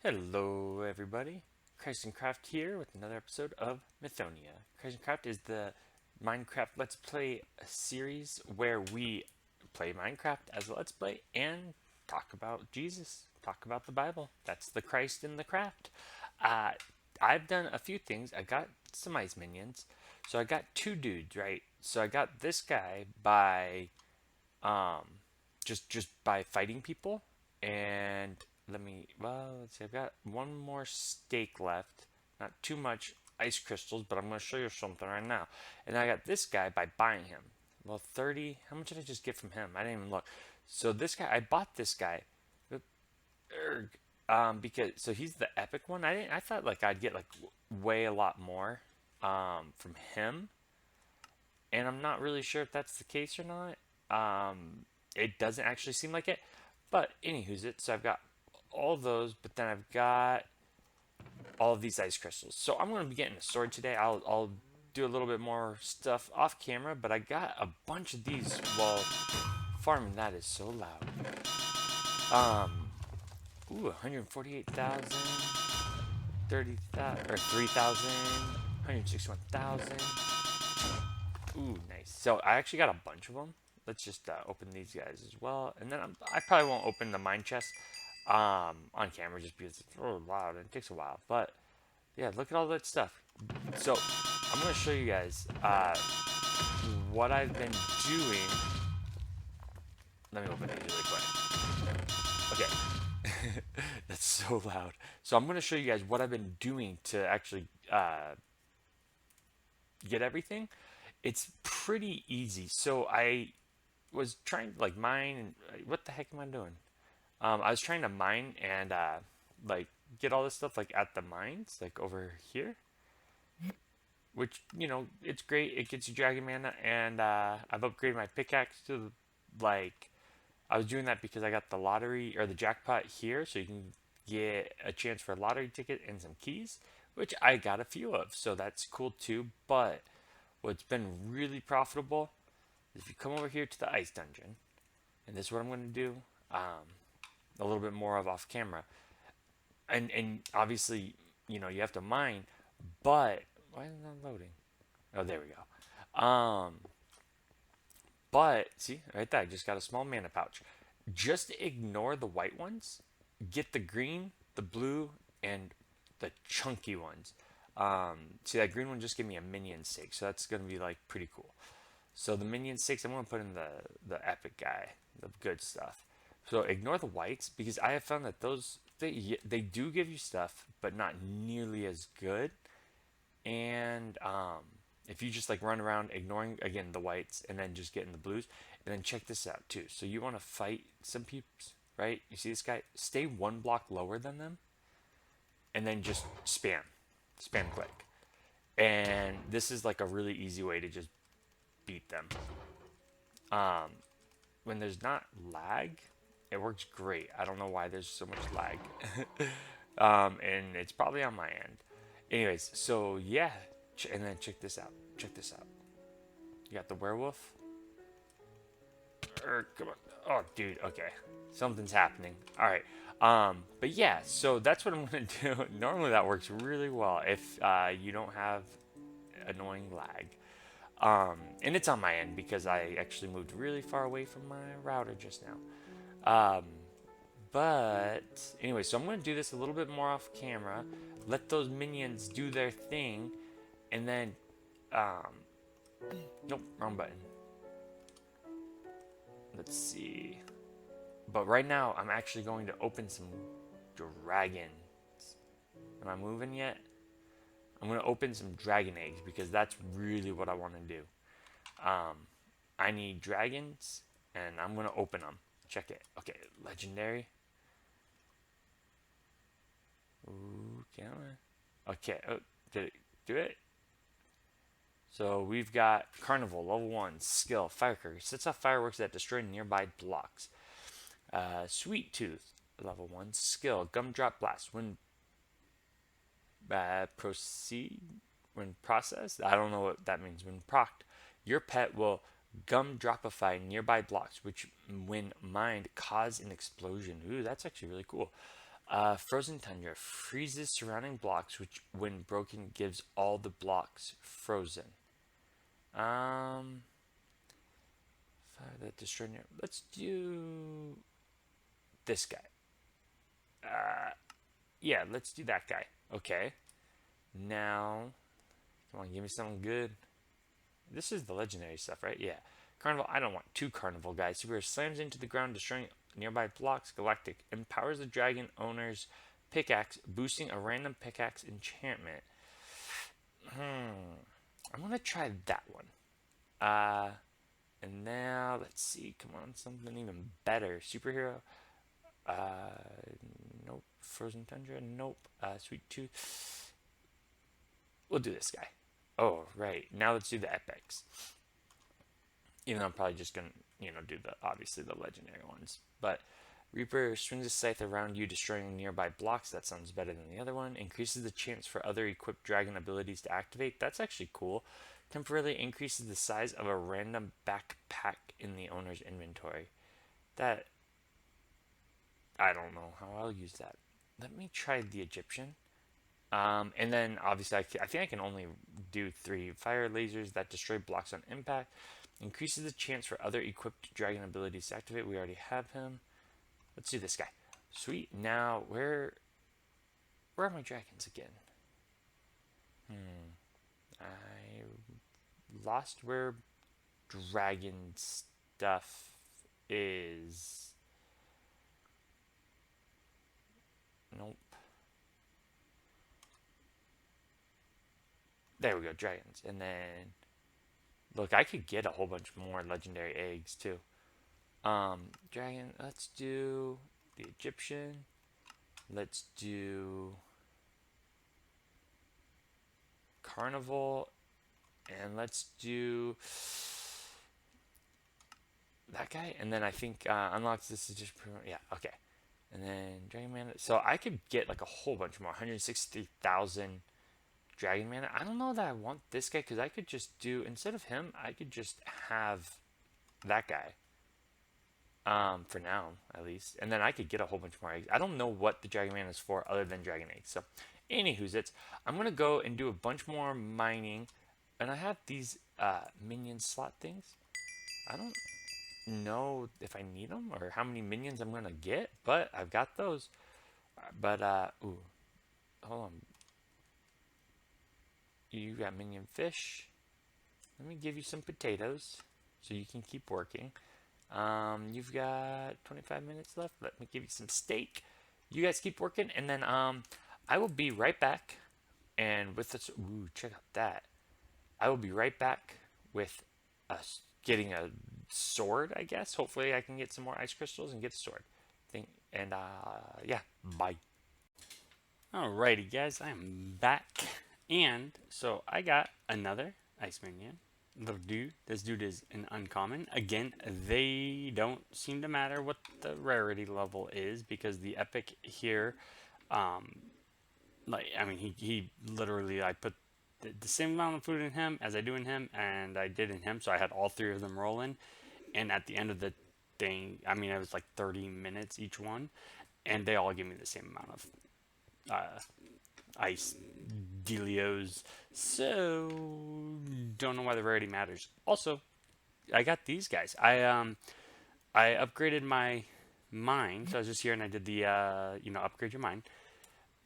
Hello, everybody. Christ and Craft here with another episode of Mythonia. Christ and Craft is the Minecraft Let's Play series where we play Minecraft as a Let's Play and talk about Jesus, talk about the Bible. That's the Christ in the Craft. Uh, I've done a few things. I got some ice minions. So I got two dudes, right? So I got this guy by just by fighting people. And let's see, I've got one more steak left, not too much ice crystals, but I'm going to show you something right now. And I got this guy by buying him. Well, 30, how much did I just get from him? I didn't even look. So this guy, I bought this guy because so he's the epic one. I thought like I'd get like way a lot more from him, and I'm not really sure if that's the case or not. It doesn't actually seem like it, but anywho's it. So I've got all those, but then I've got all of these ice crystals. So I'm going to be getting a sword today. I'll do a little bit more stuff off camera, but I got a bunch of these while farming. That is so loud. Ooh, 148,000, 30,000, or 3,000, 161,000. Ooh, nice. So I actually got a bunch of them. Let's just open these guys as well. And then I probably won't open the mine chest on camera just because it's really loud and it takes a while. But yeah, look at all that stuff. So I'm going to show you guys what I've been doing. Let me open these really quick. Okay. That's so loud. So I'm going to show you guys what I've been doing to actually get everything. It's pretty easy. So I was trying to like mine and what the heck am I doing? I was trying to mine and like get all this stuff like at the mines, like over here, which it's great. It gets you dragon mana, and I've upgraded my pickaxe to like I was doing that because I got the lottery or the jackpot here, so you can get a chance for a lottery ticket and some keys, which I got a few of, so that's cool too. But what's been really profitable is if you come over here to the ice dungeon, and this is what I'm going to do. A little bit more of off camera, and obviously you have to mine, but why is it not loading? Oh, there we go. But see right there, I just got a small mana pouch. Just ignore the white ones, get the green, the blue, and the chunky ones. See, that green one just gave me a minion steak, so that's gonna be like pretty cool. So the minion sticks, I'm gonna put in the epic guy, the good stuff. So ignore the whites because I have found that those they do give you stuff, but not nearly as good. And if you just like run around ignoring again the whites and then just getting the blues, and then check this out too. So you want to fight some peeps, right? You see this guy? Stay one block lower than them, and then just spam click. And this is like a really easy way to just beat them. When there's not lag, it works great. I don't know why there's so much lag. And it's probably on my end. Anyways, so yeah, and then check this out. Check this out. You got the werewolf. Come on. Oh, dude. Okay, something's happening. All right. But yeah, so that's what I'm gonna do. Normally that works really well if you don't have annoying lag. And it's on my end because I actually moved really far away from my router just now. But anyway, so I'm going to do this a little bit more off camera. Let those minions do their thing. And then, nope, wrong button. Let's see. But right now, I'm actually going to open some dragons. Am I moving yet? I'm going to open some dragon eggs because that's really what I want to do. I need dragons, and I'm going to open them. Check it. Okay, legendary. Ooh, can I? Okay, oh, did it do it? So we've got Carnival, level 1, skill, firecracker, sets off fireworks that destroy nearby blocks. Sweet Tooth, level 1, skill, gumdrop blast. When when processed, I don't know what that means. When procced, your pet will gumdropify nearby blocks, which when mined cause an explosion. Ooh, that's actually really cool. Frozen Tundra freezes surrounding blocks, which, when broken, gives all the blocks frozen. Um, fire that destroy near. Let's do this guy. Yeah, let's do that guy. Okay. Now, come on, give me something good. This is the legendary stuff, right? Yeah. Carnival. I don't want two Carnival guys. Super slams into the ground, destroying nearby blocks. Galactic empowers the dragon owner's pickaxe, boosting a random pickaxe enchantment. I'm gonna try that one. Uh, and now let's see. Come on, something even better. Superhero. Nope. Frozen Tundra. Nope. Sweet Tooth. We'll do this guy. Oh, right. Now let's do the epics. Even though I'm probably just gonna, do the obviously the legendary ones. But Reaper swings a scythe around you, destroying nearby blocks. That sounds better than the other one. Increases the chance for other equipped dragon abilities to activate. That's actually cool. Temporarily increases the size of a random backpack in the owner's inventory. That, I don't know how I'll use that. Let me try the Egyptian. And then obviously I think I can only do 3 fire lasers that destroy blocks on impact. Increases the chance for other equipped dragon abilities to activate. We already have him. Let's do this guy. Sweet. Now where are my dragons again? I lost where dragon stuff is. Nope. There we go, dragons. And then look, I could get a whole bunch more legendary eggs too. Dragon, let's do the Egyptian. Let's do Carnival. And let's do that guy. And then I think unlocks this is just yeah, okay. And then Dragon Mana. So I could get like a whole bunch more. 163,000 Dragon Mana. I don't know that I want this guy because I could just do, instead of him, I could just have that guy. For now, at least. And then I could get a whole bunch more eggs. I don't know what the Dragon Man is for other than Dragon Eggs. So, anywho's it's, I'm going to go and do a bunch more mining. And I have these minion slot things. I don't know if I need them or how many minions I'm going to get, but I've got those. But, ooh, hold on. You got minion fish. Let me give you some potatoes so you can keep working. You've got 25 minutes left. Let me give you some steak. You guys keep working, and then I will be right back. And with this, ooh, check out that. I will be right back with us getting a sword, I guess. Hopefully, I can get some more ice crystals and get a sword. Yeah, bye. Alrighty, guys, I am back, and so I got another ice minion. This dude is an uncommon. Again, they don't seem to matter what the rarity level is because the epic here, he literally, I put the same amount of food in him as I do in him, and I did in him, so I had all 3 of them rolling, and at the end of the thing, it was like 30 minutes each one, and they all give me the same amount of ice dealios, so don't know why the rarity matters. Also, I got these guys. I upgraded my mine, so I was just here and I did the upgrade your mine,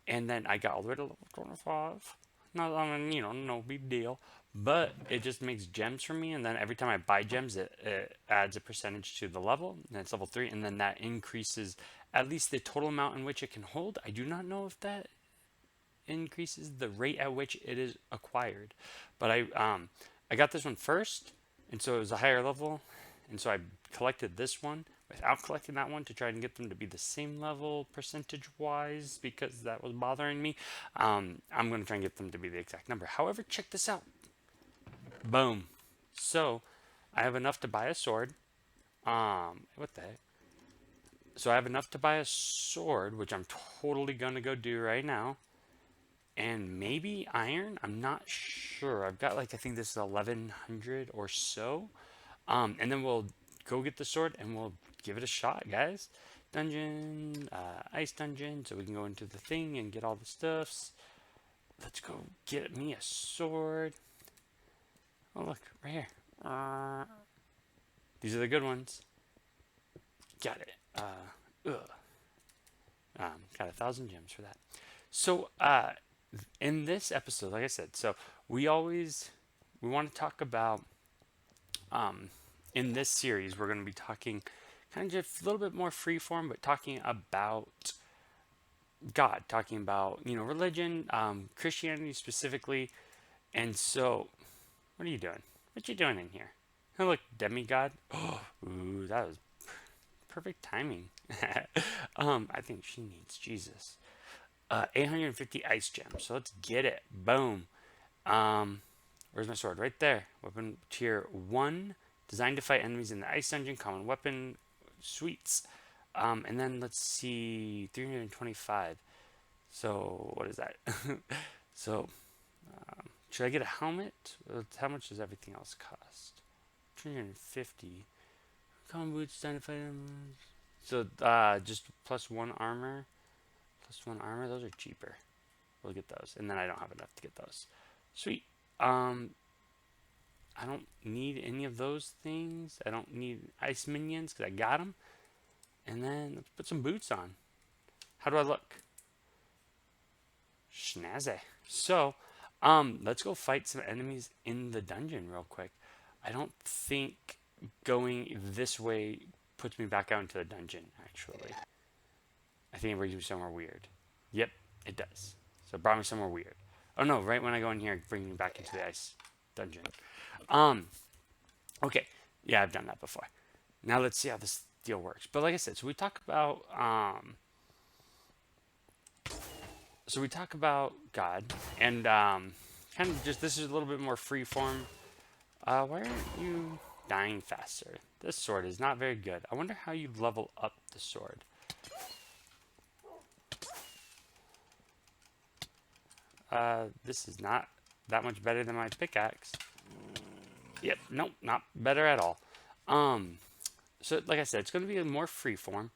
and then I got all the way to level 25. Not, no big deal, but it just makes gems for me, and then every time I buy gems, it adds a percentage to the level, and it's level 3, and then that increases at least the total amount in which it can hold. I do not know if that increases the rate at which it is acquired, but I got this one first, and so it was a higher level, and so I collected this one without collecting that one to try and get them to be the same level percentage wise because that was bothering me. I'm going to try and get them to be the exact number. However, check this out. Boom. So I have enough to buy a sword. What the heck? So I have enough to buy a sword, which I'm totally going to go do right now. And maybe iron. I'm not sure. I've got I think this is 1100 or so. And then we'll go get the sword and we'll give it a shot, guys. dungeon, ice dungeon, so we can go into the thing and get all the stuffs. Let's go get me a sword. Oh, look, right here. These are the good ones. Got it. Got 1,000 gems for that. So, in this episode, like I said, so we want to talk about, in this series, we're going to be talking kind of just a little bit more freeform, but talking about God, talking about, religion, Christianity specifically. And so, what are you doing? What you doing in here? Oh, look, demigod. Oh, ooh, that was perfect timing. I think she needs Jesus. 850 ice gems. So let's get it. Boom. Where's my sword? Right there. Weapon tier 1. Designed to fight enemies in the ice dungeon. Common weapon. Sweets. And then let's see. 325. So what is that? So should I get a helmet? How much does everything else cost? 350. Common boots. Designed to fight enemies. So just plus 1 armor. Plus 1 armor. Those are cheaper. We'll get those. And then I don't have enough to get those. Sweet. I don't need any of those things. I don't need ice minions because I got them. And then let's put some boots on. How do I look? Schnazzy. So, let's go fight some enemies in the dungeon real quick. I don't think going this way puts me back out into the dungeon, actually. I think it brings me somewhere weird. Yep, it does. So it brought me somewhere weird. Oh no, right when I go in here, it brings me back into the ice dungeon. Okay. Yeah, I've done that before. Now let's see how this deal works. But like I said, so we talk about God and kind of just this is a little bit more free form. Why aren't you dying faster? This sword is not very good. I wonder how you level up the sword. This is not that much better than my pickaxe. Yep, nope, not better at all. So like I said, it's going to be a more freeform.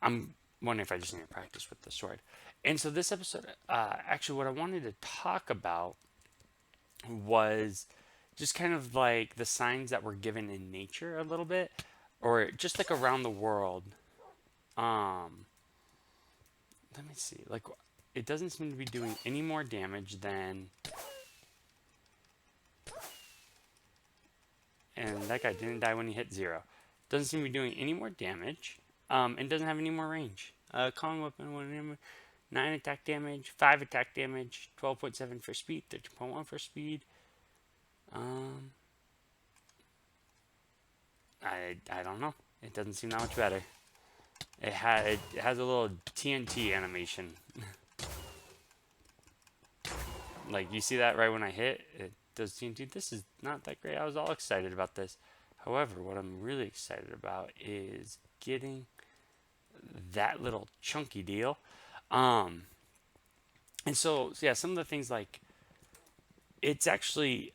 I'm wondering if I just need to practice with the sword. And so this episode, actually, what I wanted to talk about was just kind of like the signs that were given in nature a little bit, or just like around the world. Let me see. Like, it doesn't seem to be doing any more damage than. And that guy didn't die when he hit 0. Doesn't seem to be doing any more damage. And doesn't have any more range. Common weapon, 9 attack damage, 5 attack damage, 12.7 for speed, 13.1 for speed. I don't know. It doesn't seem that much better. It has a little TNT animation. Like, you see that right when I hit? It does TNT. This is not that great. I was all excited about this. However, what I'm really excited about is getting that little chunky deal. And so yeah, some of the things like it's actually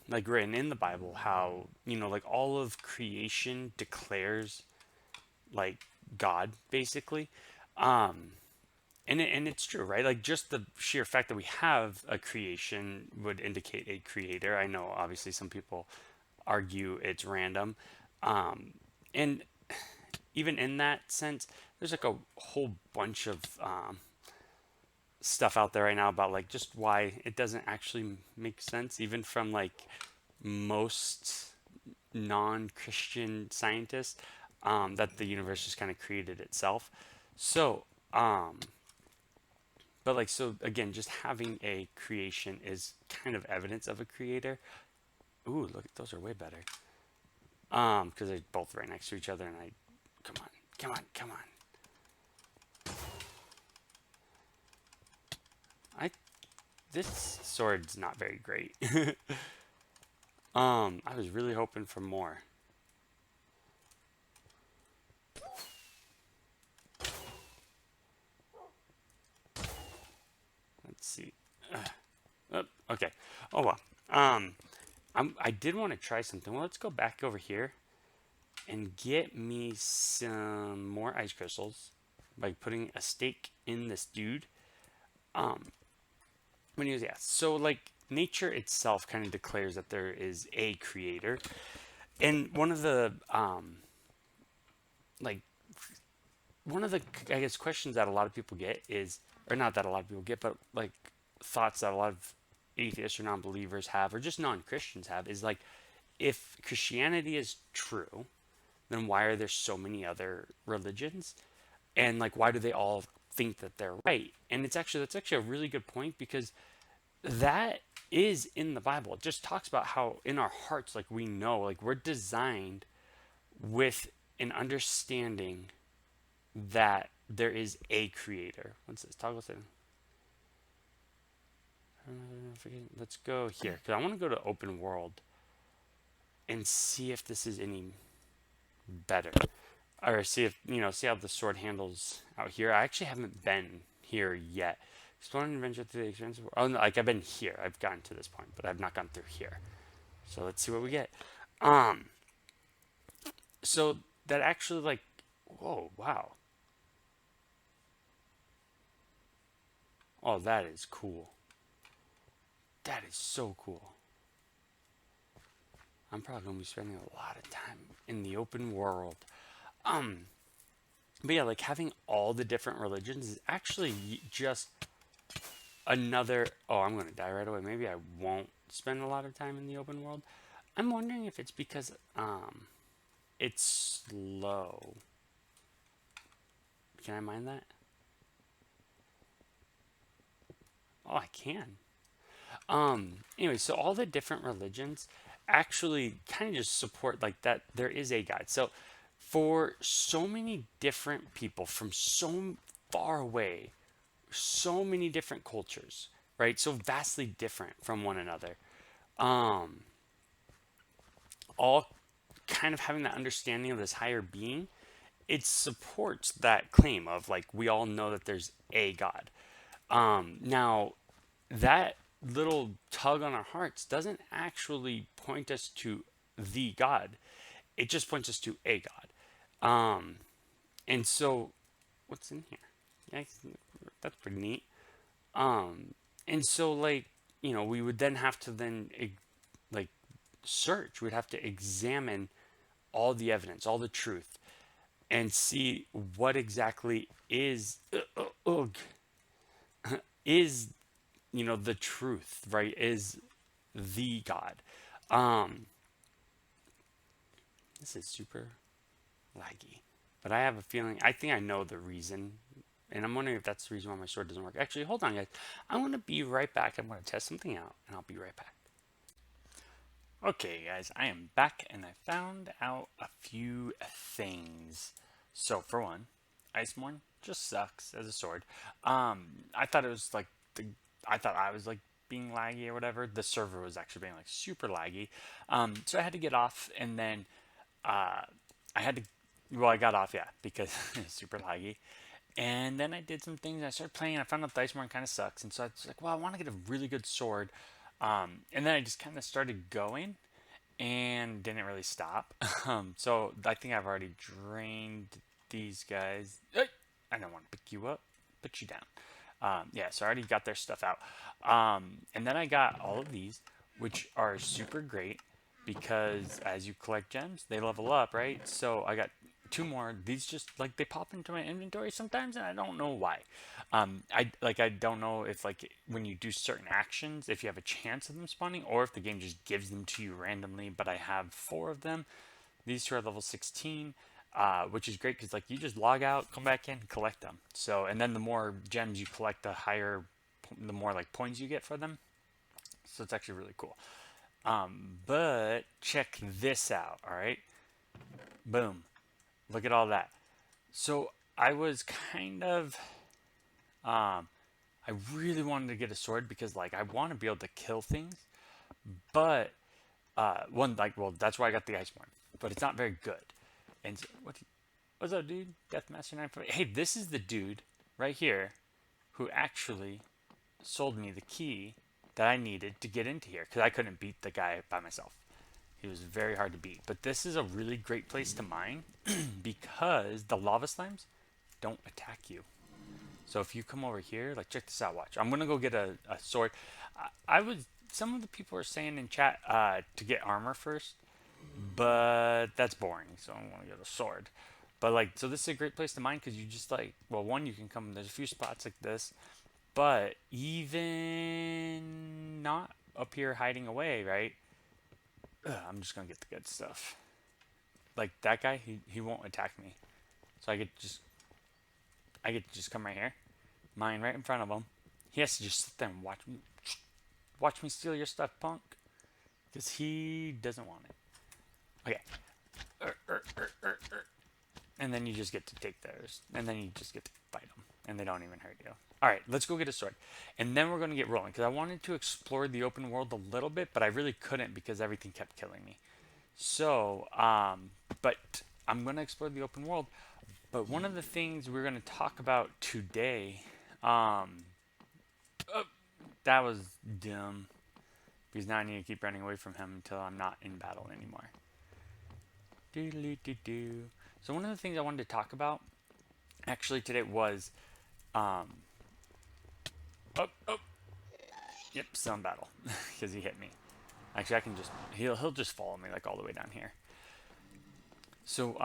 like written in the Bible how, like all of creation declares like God basically. And it's true, right? Like just the sheer fact that we have a creation would indicate a creator. I know obviously some people argue it's random. And even in that sense, there's like a whole bunch of stuff out there right now about like just why it doesn't actually make sense, even from like most non-Christian scientists, that the universe just kind of created itself. So, but like, so again, just having a creation is kind of evidence of a creator. Ooh, look, those are way better. Because they're both right next to each other, and come on, come on, come on. This sword's not very great. I was really hoping for more. Let's see. Okay. Oh well. I did want to try something. Well, let's go back over here and get me some more ice crystals by putting a stake in this dude. Um, when he was, yeah, so like nature itself kind of declares that there is a creator, and like one of the I guess questions that a lot of people get is, or not that a lot of people get, but like thoughts that a lot of atheists or non-believers have, or just non-Christians have, is like, if Christianity is true, then why are there so many other religions? And like, why do they all think that they're right? And that's actually a really good point, because that is in the Bible. It just talks about how in our hearts, like we know, like we're designed with an understanding that there is a creator. What's this? Toggle setting. Let's go here, because I want to go to open world and see if this is any better, or see if see how the sword handles out here. I actually haven't been here yet. Explore an adventure through the experience of, oh no, like I've been here, I've gotten to this point, but I've not gone through here. So let's see what we get. um so that actually, like, whoa, wow, oh, that is cool. That is so cool. I'm probably gonna be spending a lot of time in the open world. um but yeah, like having all the different religions is actually just another, oh, I'm gonna die right away. Maybe I won't spend a lot of time in the open world. I'm wondering if it's because it's slow. Can I mine that? Oh, I can. Anyway, so all the different religions actually kind of just support like that there is a God. So for so many different people from so far away, so many different cultures, right? So vastly different from one another. Um, all kind of having that understanding of this higher being, it supports that claim of like we all know that there's a God. Now that little tug on our hearts doesn't actually point us to the God. It just points us to a God. And so what's in here? Yeah, that's pretty neat. And so like, we would then have to then like search. We'd have to examine all the evidence, all the truth, and see what exactly is the truth, right? Is the God. Um, this is super laggy, but I have a feeling. I think I know the reason, and I'm wondering if that's the reason why my sword doesn't work. Actually, hold on, guys. I want to be right back. I'm going to test something out, and I'll be right back. Okay, guys, I am back and I found out a few things. So, for one, Iceborne just sucks as a sword. I thought it was like I thought I was like being laggy or whatever. The server was actually being like super laggy. So I had to get off, and then uh, I had to. Well, I got off, yeah, because it's super laggy. And then I did some things. And I started playing. And I found out the Iceborne kind of sucks, and so I was like, well, I want to get a really good sword. And then I just kind of started going and didn't really stop. So I think I've already drained these guys. I don't want to pick you up, put you down. Yeah, so I already got their stuff out. And then I got all of these, which are super great because as you collect gems, they level up, right? So I got two more. These just like they pop into my inventory sometimes, and I don't know why. I don't know if like when you do certain actions, if you have a chance of them spawning, or if the game just gives them to you randomly. But I have four of them. These two are level 16, which is great because like you just log out, come back in, collect them. So and then the more gems you collect, the more like points you get for them. So it's actually really cool. But check this out. All right, boom. Look at all that. So I was kind of, I really wanted to get a sword because like I want to be able to kill things, but one like well that's why I got the Iceborne, but it's not very good. And so, what's up, dude? Deathmaster 9. Hey, this is the dude right here who actually sold me the key that I needed to get into here because I couldn't beat the guy by myself. He was very hard to beat. But this is a really great place to mine because the lava slimes don't attack you. So if you come over here, like check this out, watch. I'm gonna go get a sword. I was some of the people are saying in chat to get armor first, but that's boring. So I want to get a sword. But like, so this is a great place to mine because you just like, well, one you can come. There's a few spots like this, but even not up here hiding away, right? I'm just gonna get the good stuff. Like that guy, he won't attack me. So I get to just come right here, mine right in front of him. He has to just sit there and watch me steal your stuff, punk, because he doesn't want it. Okay, and then you just get to take theirs, and then you just get to fight them, and they don't even hurt you. All right, let's go get a sword, and then we're gonna get rolling because I wanted to explore the open world a little bit, but I really couldn't because everything kept killing me. So, but I'm gonna explore the open world. But one of the things we're gonna talk about today, um, oh, that was dumb because now I need to keep running away from him until I'm not in battle anymore. Doo-doo-doo-doo. So one of the things I wanted to talk about actually today was, um, oh, oh, yep, still in battle because he hit me. Actually, I can just he'll just follow me like all the way down here. So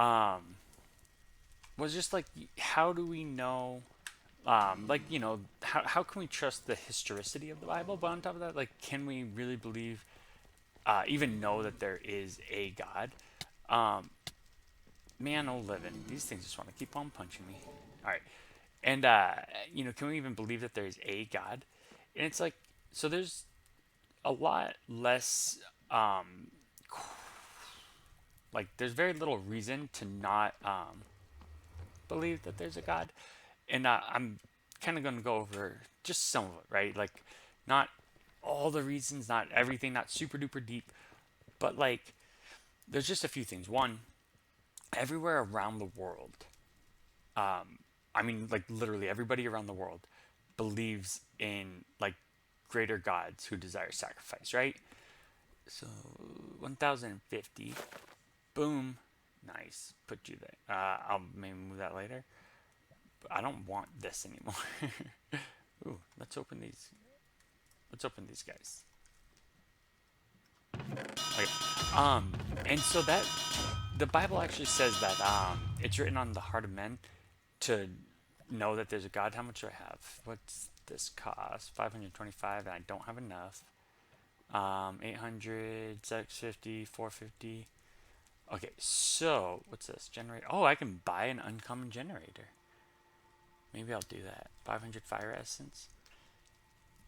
was just like how do we know like how can we trust the historicity of the Bible? But on top of that, like can we really believe even know that there is a God? Um, Man, oh living, these things just want to keep on punching me. All right, and can we even believe that there is a God? And it's like so there's a lot less like there's very little reason to not believe that there's a God. And I'm kind of going to go over just some of it, right? Like, not all the reasons, not everything, not super duper deep, but like, there's just a few things. One, everywhere around the world, I mean, like, literally everybody around the world believes in like greater gods who desire sacrifice, right? So, 1050, boom, nice, put you there. I'll maybe move that later. I don't want this anymore. Ooh, let's open these. Let's open these guys. Okay. And so that the Bible actually says that it's written on the heart of men to know that there's a God. How much do I have? What's this cost? 525, and I don't have enough. 800, 650, 450. Okay, so what's this? Generate. Oh, I can buy an uncommon generator. Maybe I'll do that. 500 fire essence.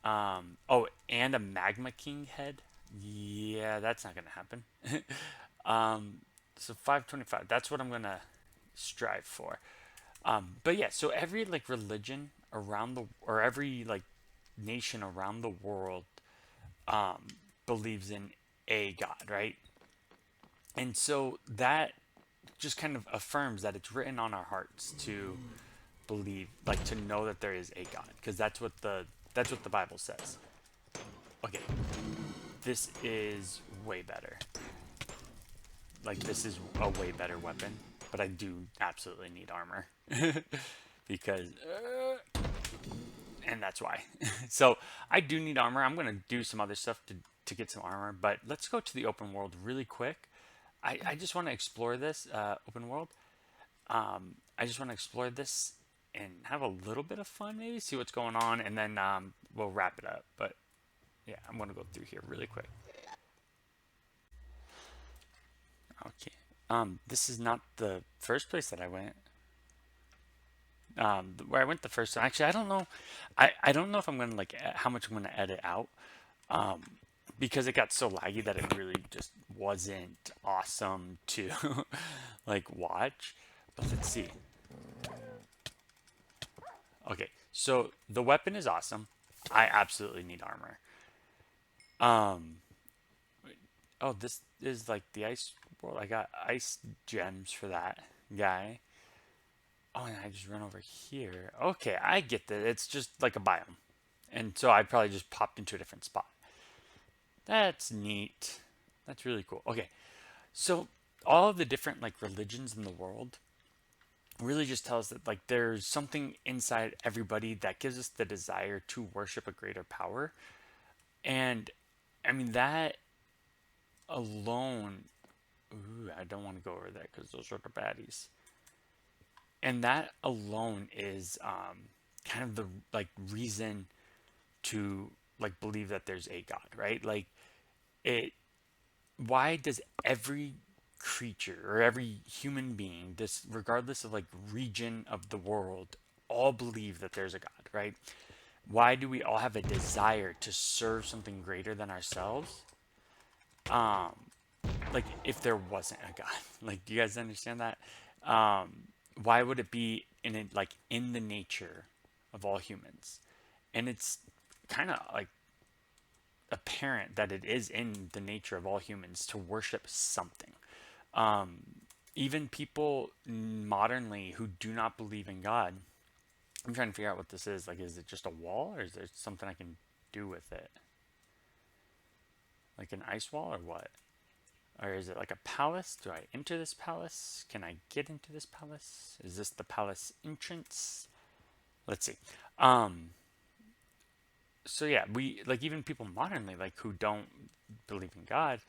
Oh, and a Magma King head. Yeah, that's not gonna happen. So 525. That's what I'm gonna strive for. But yeah, so every like religion around the or every like nation around the world believes in a God, right? And so that just kind of affirms that it's written on our hearts to believe, like to know that there is a God, because that's what the Bible says. Okay, this is way better. Like this is a way better weapon, but I do absolutely need armor because, and that's why. So I do need armor. I'm gonna do some other stuff to get some armor, but let's go to the open world really quick. I just want to explore this open world. I just want to explore this and have a little bit of fun, maybe see what's going on, and then we'll wrap it up. But yeah, I'm gonna go through here really quick. Okay. This is not the first place that I went. Where I went the first time. Actually, I don't know. I don't know if I'm gonna like how much I'm gonna edit out. Um, because it got so laggy that it really just wasn't awesome to like watch. But let's see. Okay, so the weapon is awesome. I absolutely need armor. Um, oh, this is like the ice world. I got ice gems for that guy. Oh, and I just run over here. Okay, I get that. It's just like a biome. And so I probably just popped into a different spot. That's neat. That's really cool. Okay, so all of the different like religions in the world really just tell us that like there's something inside everybody that gives us the desire to worship a greater power. And I mean that alone, ooh, I don't want to go over that because those are the baddies. And that alone is kind of the like reason to like believe that there's a God, right? Like it why does every creature or every human being, this regardless of like region of the world, all believe that there's a God, right? Why do we all have a desire to serve something greater than ourselves? Um, like if there wasn't a God, like do you guys understand that? Why would it be in it like in the nature of all humans? And it's kind of like apparent that it is in the nature of all humans to worship something. Um, Even people modernly who do not believe in God, I'm trying to figure out what this is. Like, is it just a wall or is there something I can do with it? Like an ice wall or what? Or is it like a palace? Do I enter this palace? Can I get into this palace? Is this the palace entrance? Let's see. Um, so yeah, we like even people modernly like who don't believe in God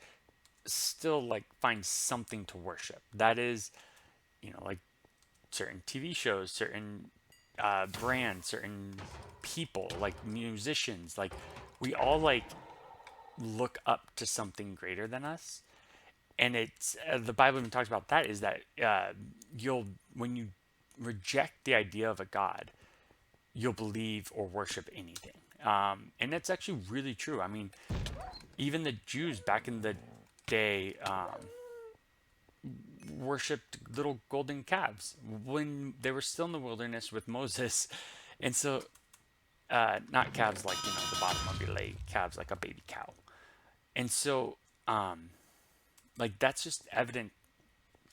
still like find something to worship. That is, like certain TV shows, certain brands, certain people, like musicians, like we all like look up to something greater than us. And it's the Bible even talks about that is that you'll when you reject the idea of a God, you'll believe or worship anything. And that's actually really true. I mean, even the Jews back in the day worshipped little golden calves when they were still in the wilderness with Moses. And so, not calves like, the bottom of your leg, calves like a baby cow. And so, um, like, that's just evident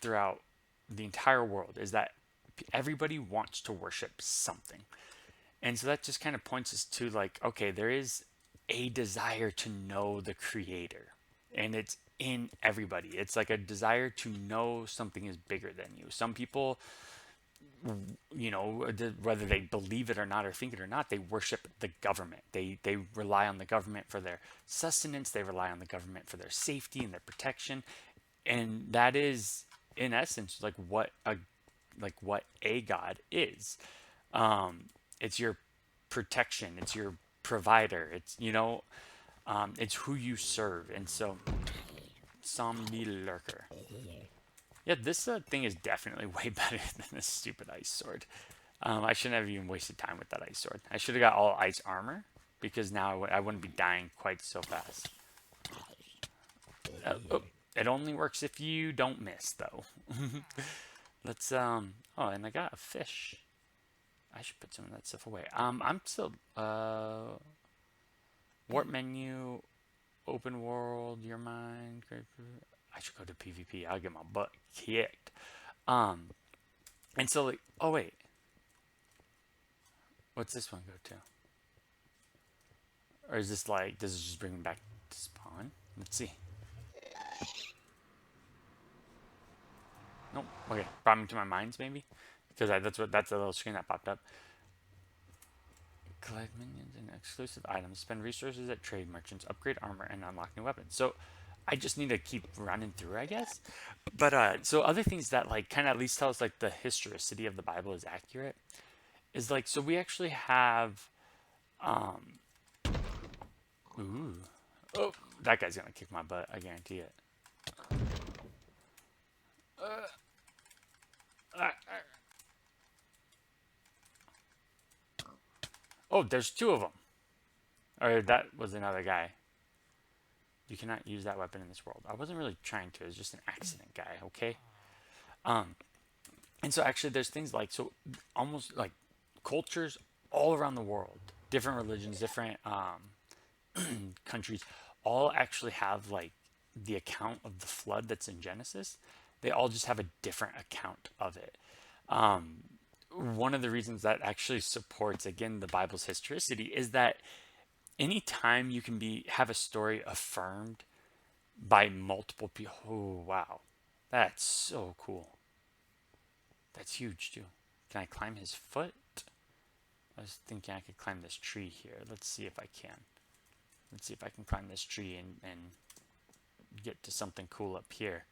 throughout the entire world is that everybody wants to worship something. And so that just kind of points us to like, okay, there is a desire to know the creator. And it's in everybody. It's like a desire to know something is bigger than you. Some people, whether they believe it or not or think it or not, they worship the government. They rely on the government for their sustenance. They rely on the government for their safety and their protection. And that is in essence what a god is. It's your protection, it's your provider, it's who you serve. And so zombie lurker. Yeah, this thing is definitely way better than this stupid ice sword. I shouldn't have even wasted time with that ice sword. I should have got all ice armor because now I wouldn't be dying quite so fast. Oh, it only works if you don't miss though. Let's oh, and I got a fish. I should put some of that stuff away. I'm still warp menu, open world, your mind. I should go to PvP. I'll get my butt kicked. Um, and so like, oh wait, what's this one go to? Or is this like, does it just bring me back to spawn? Let's see. Nope. Okay, brought me to my mines maybe, because that's a little screen that popped up. Collect minions and exclusive items. Spend resources at trade merchants. Upgrade armor and unlock new weapons. So I just need to keep running through, I guess. But so other things that like kind of at least tell us like the historicity of the Bible is accurate is like so we actually have um ooh oh that guy's gonna kick my butt. I guarantee it. Uh, oh, there's two of them. Or that was another guy. You cannot use that weapon in this world. I wasn't really trying to. It was just an accident, guy. Okay. Um, and so actually, there's things like so almost like cultures all around the world, different religions, different countries, all actually have like the account of the flood that's in Genesis. They all just have a different account of it. Um, One of the reasons that actually supports again the Bible's historicity is that anytime you can be have a story affirmed by multiple people. Oh, wow. That's so cool. That's huge, too. Can I climb his foot? I was thinking I could climb this tree here. Let's see if I can. Let's see if I can climb this tree and get to something cool up here.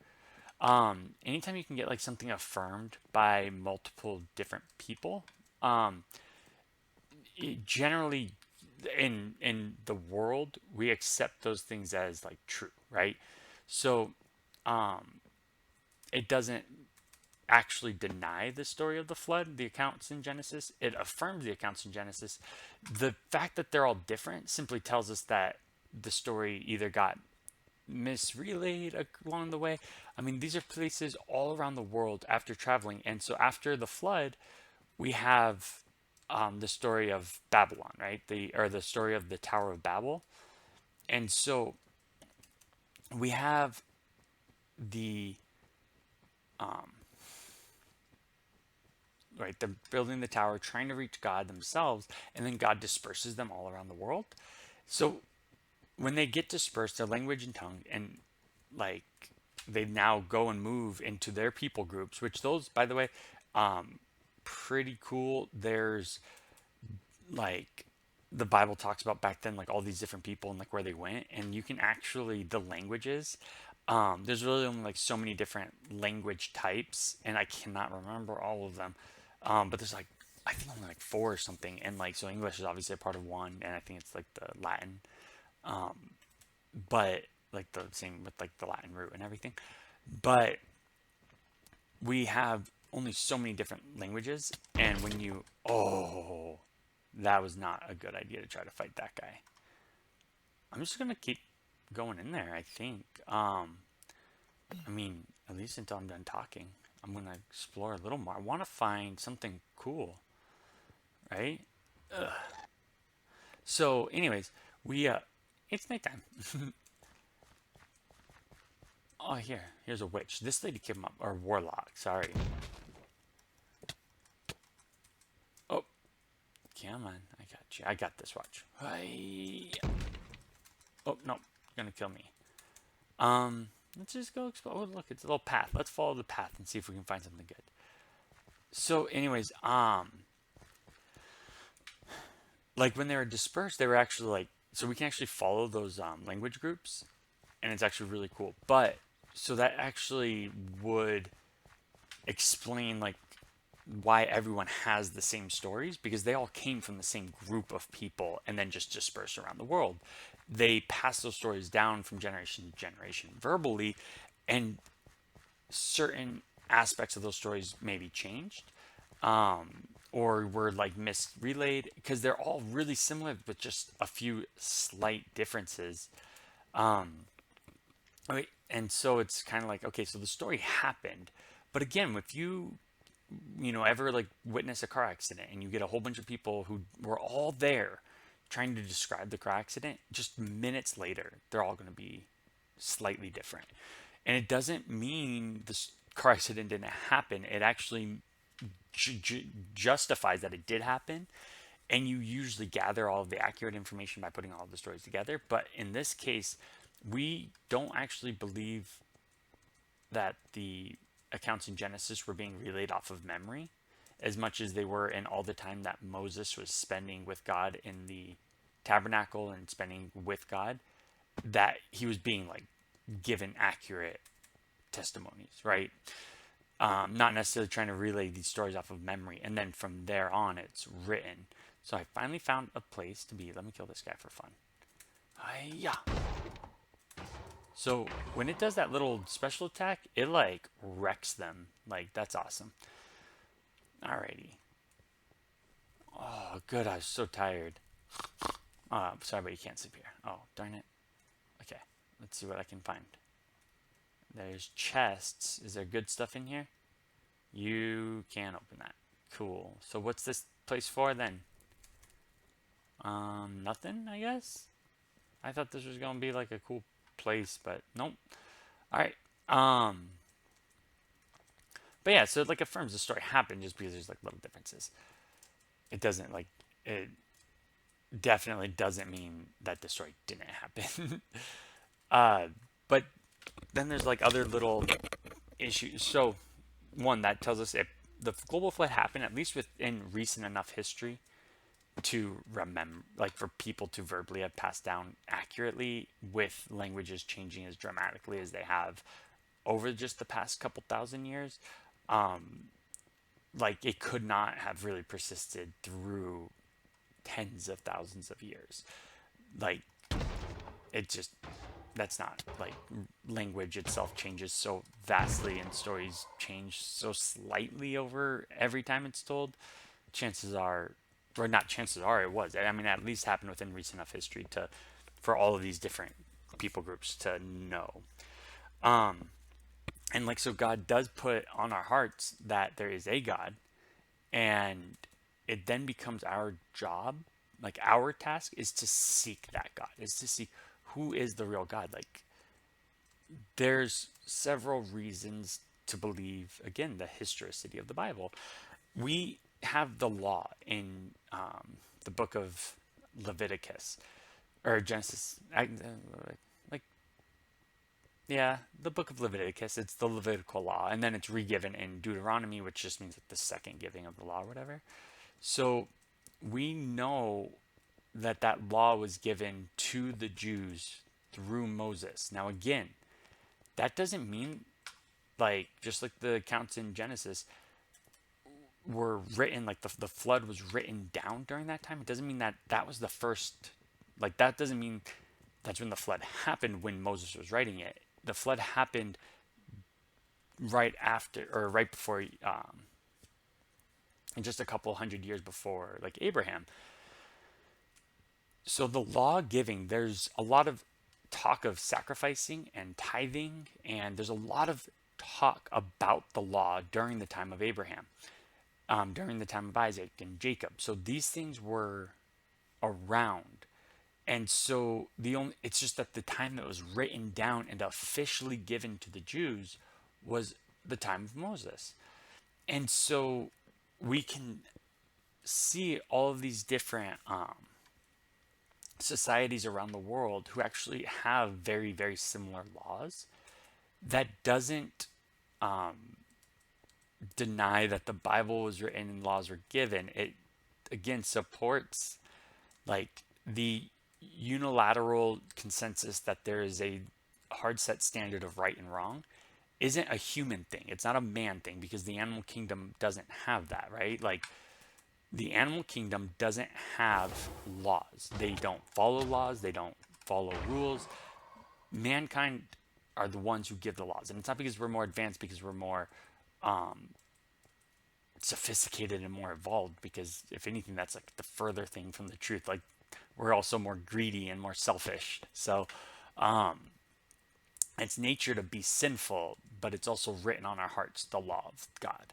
Anytime you can get like something affirmed by multiple different people, um, it generally in the world we accept those things as like true, right? So um, it doesn't actually deny the story of the flood, the accounts in Genesis. It affirms the accounts in Genesis. The fact that they're all different simply tells us that the story either got misrelayed along the way. I mean, these are places all around the world after traveling. And so after the flood, we have the story of Babylon, right? The story of the Tower of Babel. And so we have the right, they're building the tower, trying to reach God themselves, and then God disperses them all around the world. So when they get dispersed, their language and tongue, and like they now go and move into their people groups, which those, by the way, um, pretty cool. There's like the Bible talks about back then, like all these different people and like where they went, and you can actually the languages. There's really only like so many different language types, and I cannot remember all of them. But there's like I think only like four or something, and like so English is obviously a part of one, and I think it's like the Latin, but like the same with like the Latin root and everything. But we have only so many different languages, and when you that was not a good idea to try to fight that guy. I'm just gonna keep going in there, I think. I mean, at least until I'm done talking. I'm gonna explore a little more. I want to find something cool, right? So, anyways, we it's nighttime. Oh, here's a witch. This lady came up, or warlock. Sorry. Oh, come on. I got you. I got this. Watch. Hi. Oh no, you're gonna kill me. Let's just go explore. Oh, look, it's a little path. Let's follow the path and see if we can find something good. So, anyways, like when they were dispersed, they were actually like, so we can actually follow those language groups, and it's actually really cool. But so that actually would explain like why everyone has the same stories because they all came from the same group of people and then just dispersed around the world. They pass those stories down from generation to generation verbally, and certain aspects of those stories may be changed or were like misrelayed because they're all really similar with just a few slight differences. Okay, and so it's kind of like, okay, so the story happened, but again, if you ever like witness a car accident and you get a whole bunch of people who were all there trying to describe the car accident, just minutes later, they're all going to be slightly different. And it doesn't mean this car accident didn't happen. It actually justifies that it did happen. And you usually gather all of the accurate information by putting all of the stories together. But in this case, we don't actually believe that the accounts in Genesis were being relayed off of memory as much as they were in all the time that Moses was spending with God in the tabernacle and spending with God, that he was being like given accurate testimonies, right? Not necessarily trying to relay these stories off of memory. And then from there on, it's written. So I finally found a place to be. Let me kill this guy for fun. Hiya. So when it does that little special attack, it like wrecks them. Like that's awesome. Alrighty. Oh, good. I was so tired. Sorry, but you can't sleep here. Oh, darn it. Okay, let's see what I can find. There's chests. Is there good stuff in here? You can open that. Cool. So what's this place for then? Nothing, I guess. I thought this was gonna be like a cool place, but nope. All right. But yeah, so it like affirms the story happened just because there's like little differences. It doesn't like it definitely doesn't mean that the story didn't happen. But then there's like other little issues. So one that tells us if the global flood happened, at least within recent enough history to remember, like for people to verbally have passed down accurately, with languages changing as dramatically as they have over just the past couple thousand years. Like it could not have really persisted through tens of thousands of years. Like it just, that's not like, language itself changes so vastly and stories change so slightly over every time it's told. Chances are, or not chances are, it was, I mean, at least happened within recent enough history to, for all of these different people groups to know. And like, so God does put on our hearts that there is a God, and it then becomes our job, like our task is to seek that God, is to seek who is the real God. Like there's several reasons to believe, again, the historicity of the Bible. We have the law in the book of Leviticus or Genesis, like, yeah, the book of Leviticus. It's the Levitical law, and then it's re-given in Deuteronomy, which just means like the second giving of the law or whatever. So we know that that law was given to the Jews through Moses. Now, again, that doesn't mean, like, just like the accounts in Genesis were written, like the flood was written down during that time. It doesn't mean that that was the first, like, that doesn't mean that's when the flood happened when Moses was writing it. The flood happened right after, or right before, and just a couple hundred years before, like Abraham. So the law giving, there's a lot of talk of sacrificing and tithing, and there's a lot of talk about the law during the time of Abraham, during the time of Isaac and Jacob. So these things were around. And so the only, it's just that the time that was written down and officially given to the Jews was the time of Moses. And so we can see all of these different societies around the world who actually have very, very similar laws. That doesn't deny that the Bible was written and laws were given. It again supports like the unilateral consensus that there is a hard set standard of right and wrong isn't a human thing. It's not a man thing, because the animal kingdom doesn't have that, right? Like the animal kingdom doesn't have laws. They don't follow laws, they don't follow rules. Mankind are the ones who give the laws. And it's not because we're more advanced, because we're more sophisticated and more evolved, because if anything, that's like the further thing from the truth. Like we're also more greedy and more selfish. So it's nature to be sinful, but it's also written on our hearts, the law of God,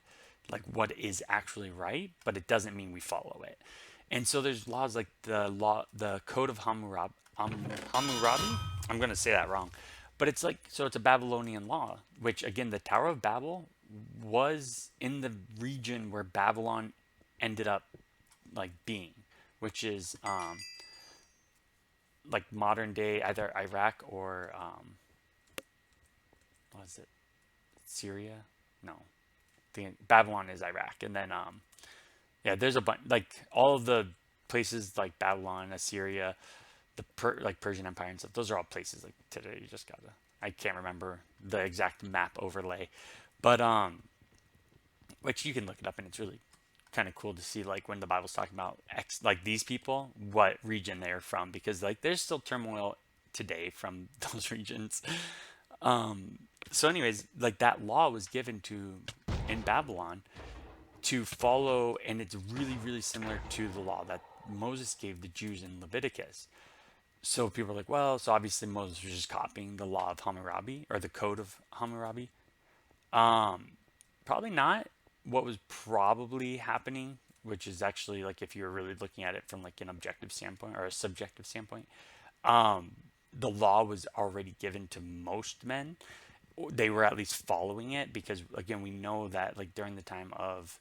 like what is actually right, but it doesn't mean we follow it. And so there's laws like the law, the Code of Hammurabi. I'm going to say that wrong, but it's like, so it's a Babylonian law, which again, the Tower of Babel was in the region where Babylon ended up like being, which is like modern day either Iraq or what is it, Syria? No, the Babylon is Iraq, and then yeah, there's a bunch, like all of the places like Babylon, Assyria, the like Persian Empire and stuff. Those are all places like today. You just gotta, I can't remember the exact map overlay, but which you can look it up, and it's really kind of cool to see like when the Bible's talking about like these people, what region they're from, because like there's still turmoil today from those regions. So anyways, like that law was given to in Babylon to follow, and it's really, really similar to the law that Moses gave the Jews in Leviticus. So people are like, well, so obviously Moses was just copying the law of Hammurabi or the code of Hammurabi. Probably not. What was probably happening, which is actually like if you're really looking at it from like an objective standpoint or a subjective standpoint, the law was already given to most men. They were at least following it, because again, we know that like during the time of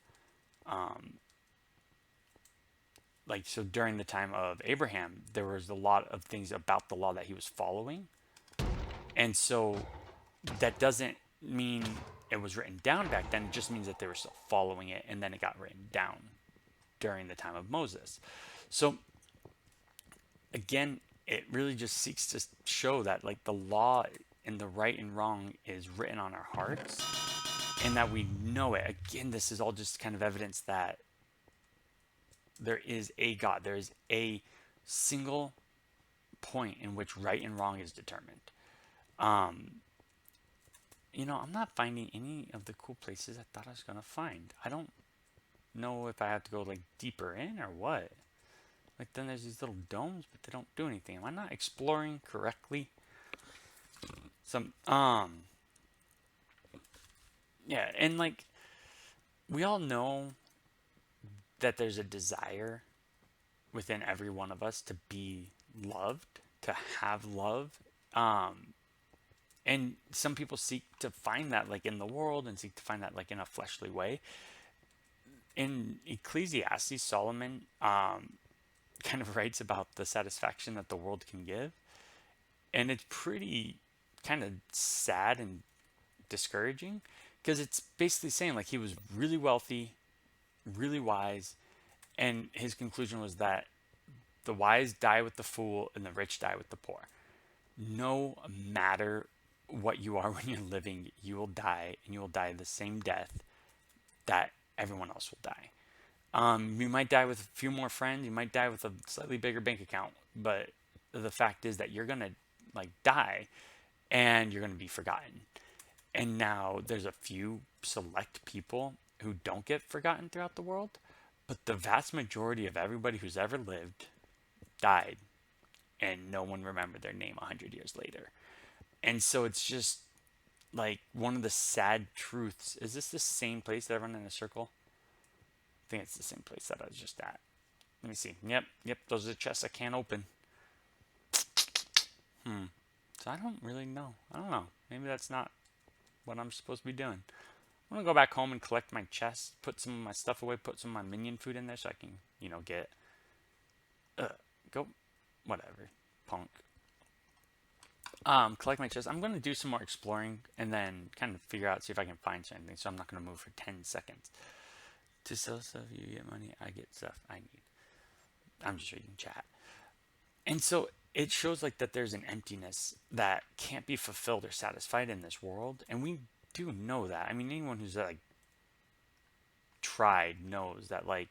like, so during the time of Abraham, there was a lot of things about the law that he was following. And so that doesn't mean it was written down back then. It just means that they were still following it, and then it got written down during the time of Moses. So again, it really just seeks to show that like the law and the right and wrong is written on our hearts and that we know it. Again, this is all just kind of evidence that there is a God. There is a single point in which right and wrong is determined. Um, I'm not finding any of the cool places I thought I was gonna find. I don't know if I have to go like deeper in or what. Like then there's these little domes, but they don't do anything. Am I not exploring correctly? Some yeah, and like we all know that there's a desire within every one of us to be loved, to have love. Um and some people seek to find that like in the world and seek to find that like in a fleshly way. In Ecclesiastes, Solomon kind of writes about the satisfaction that the world can give, and it's pretty kind of sad and discouraging because it's basically saying like he was really wealthy, really wise, and his conclusion was that the wise die with the fool and the rich die with the poor. No matter what you are when you're living, you will die, and you will die the same death that everyone else will die. You might die with a few more friends, you might die with a slightly bigger bank account, but the fact is that you're gonna like die and you're gonna be forgotten. And now there's a few select people who don't get forgotten throughout the world, but the vast majority of everybody who's ever lived died, and no one remembered their name 100 years later. And so it's just like one of the sad truths. Is this the same place that I run in a circle? I think it's the same place that I was just at. Let me see. Yep, those are the chests I can't open. So I don't really know. I don't know. Maybe that's not what I'm supposed to be doing. I'm gonna go back home and collect my chests, put some of my stuff away, put some of my minion food in there so I can, get go whatever, punk. Collect my chest. I'm gonna do some more exploring and then kind of figure out, see if I can find something. So I'm not gonna move for 10 seconds. To sell stuff, you get money. I get stuff I need. I'm just reading chat. And so it shows like that there's an emptiness that can't be fulfilled or satisfied in this world, and we do know that. I mean, anyone who's like tried knows that like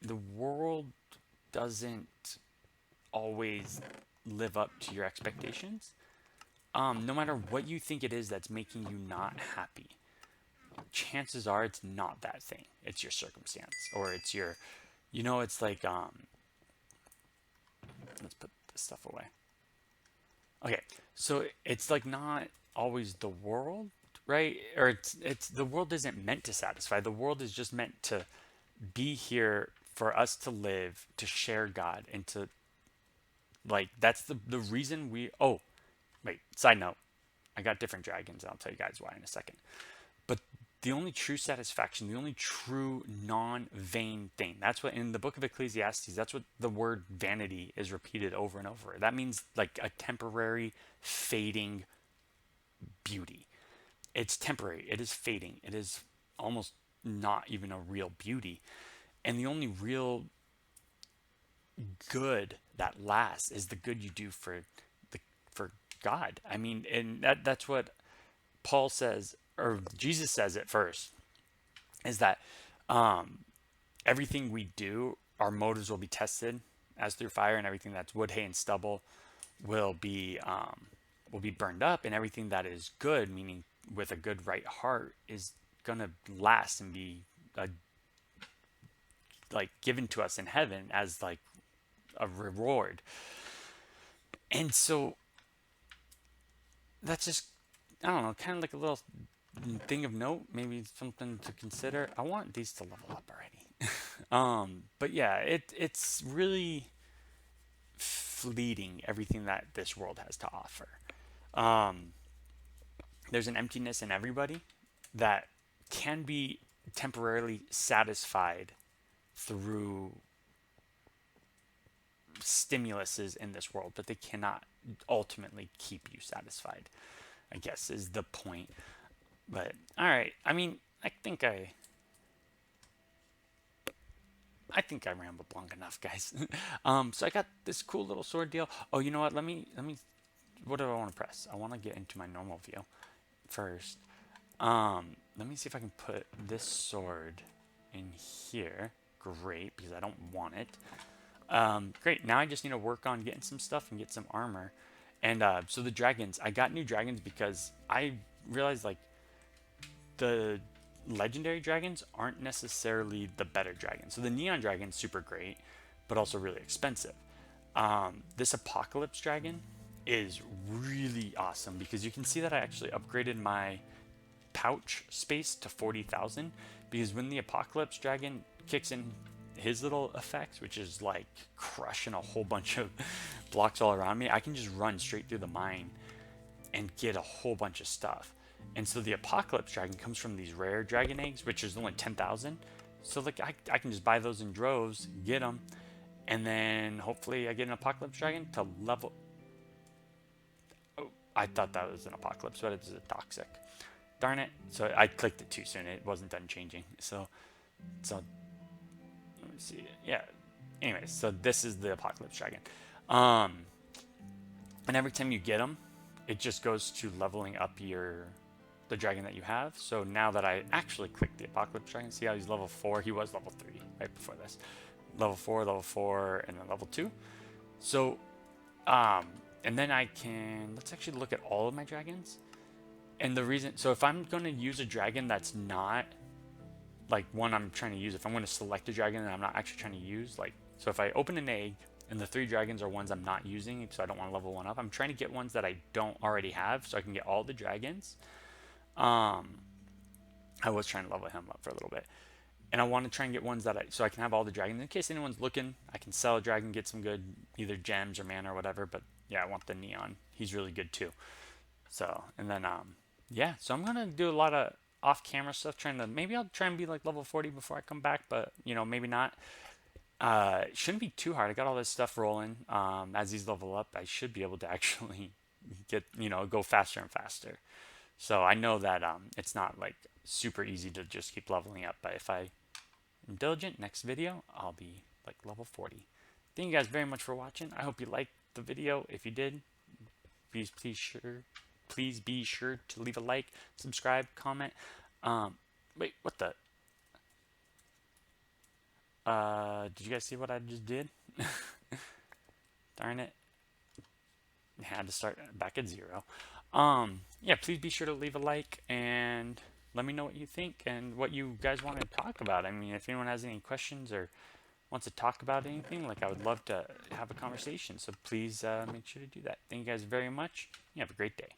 the world doesn't always live up to your expectations. No matter what you think it is that's making you not happy, chances are it's not that thing. It's your circumstance, or it's your, it's like let's put this stuff away. Okay, so it's like not always the world, right? Or it's the world isn't meant to satisfy. The world is just meant to be here for us to live, to share God, and to like that's the reason we. Oh, wait. Side note, I got different dragons. And I'll tell you guys why in a second. But the only true satisfaction, the only true non-vain thing, that's what in the book of Ecclesiastes, that's what the word vanity is repeated over and over. That means like a temporary, fading beauty. It's temporary, it is fading, it is almost not even a real beauty. And the only real good that lasts is the good you do for God. I mean, and that's what Paul says, or Jesus says it first, is that everything we do, our motives will be tested as through fire, and everything that's wood, hay, and stubble will be burned up, and everything that is good, meaning with a good right heart, is gonna last and be like given to us in heaven as like a reward. And so that's just, I don't know, kind of like a little thing of note, maybe something to consider. I want these to level up already. But yeah, it's really fleeting everything that this world has to offer. Um, there's an emptiness in everybody that can be temporarily satisfied through stimuluses in this world, but they cannot ultimately keep you satisfied, I guess is the point. But all right, I mean, I think I rambled long enough, guys. So I got this cool little sword deal. Oh, you know what? Let me. What do I want to press? I want to get into my normal view first. Let me see if I can put this sword in here. Great, because I don't want it. Great. Now I just need to work on getting some stuff and get some armor. And so the dragons, I got new dragons because I realized like the legendary dragons aren't necessarily the better dragons. So the neon dragon's super great, but also really expensive. This apocalypse dragon is really awesome because you can see that I actually upgraded my pouch space to 40,000 because when the apocalypse dragon kicks in his little effects, which is like crushing a whole bunch of blocks all around me, I can just run straight through the mine and get a whole bunch of stuff. And so the apocalypse dragon comes from these rare dragon eggs, which is only 10,000. So like I can just buy those in droves, get them, and then hopefully I get an apocalypse dragon to level. Oh, I thought that was an apocalypse, but it's a toxic. Darn it! So I clicked it too soon. It wasn't done changing. So let me see. Yeah. Anyways, so this is the apocalypse dragon. Um, and every time you get them, it just goes to leveling up the dragon that you have. So now that I actually clicked the apocalypse dragon, see how he's level 4? He was level 3 right before this. Level 4, and then level 2. So, um, and then I can, let's actually look at all of my dragons. And the reason, so if I'm going to use a dragon that's not like one I'm trying to use, if I'm going to select a dragon that I'm not actually trying to use, like, so if I open an egg and the 3 dragons are ones I'm not using, so I don't want to level one up, I'm trying to get ones that I don't already have so I can get all the dragons. I was trying to level him up for a little bit. And I want to try and get ones so I can have all the dragons. In case anyone's looking, I can sell a dragon, get some good, either gems or mana or whatever. But yeah, I want the neon. He's really good too. So, and then, yeah, so I'm going to do a lot of off camera stuff, maybe I'll try and be like level 40 before I come back, but maybe not. It shouldn't be too hard. I got all this stuff rolling. As these level up, I should be able to actually go faster and faster. So I know that it's not like super easy to just keep leveling up, but if I am diligent, next video I'll be like level 40. Thank you guys very much for watching. I hope you liked the video. If you did, please be sure to leave a like, subscribe, comment. Wait, what the? Did you guys see what I just did? Darn it. I had to start back at 0. Yeah, please be sure to leave a like and let me know what you think and what you guys want to talk about. I mean, if anyone has any questions or wants to talk about anything, like I would love to have a conversation. So please make sure to do that. Thank you guys very much. You have a great day.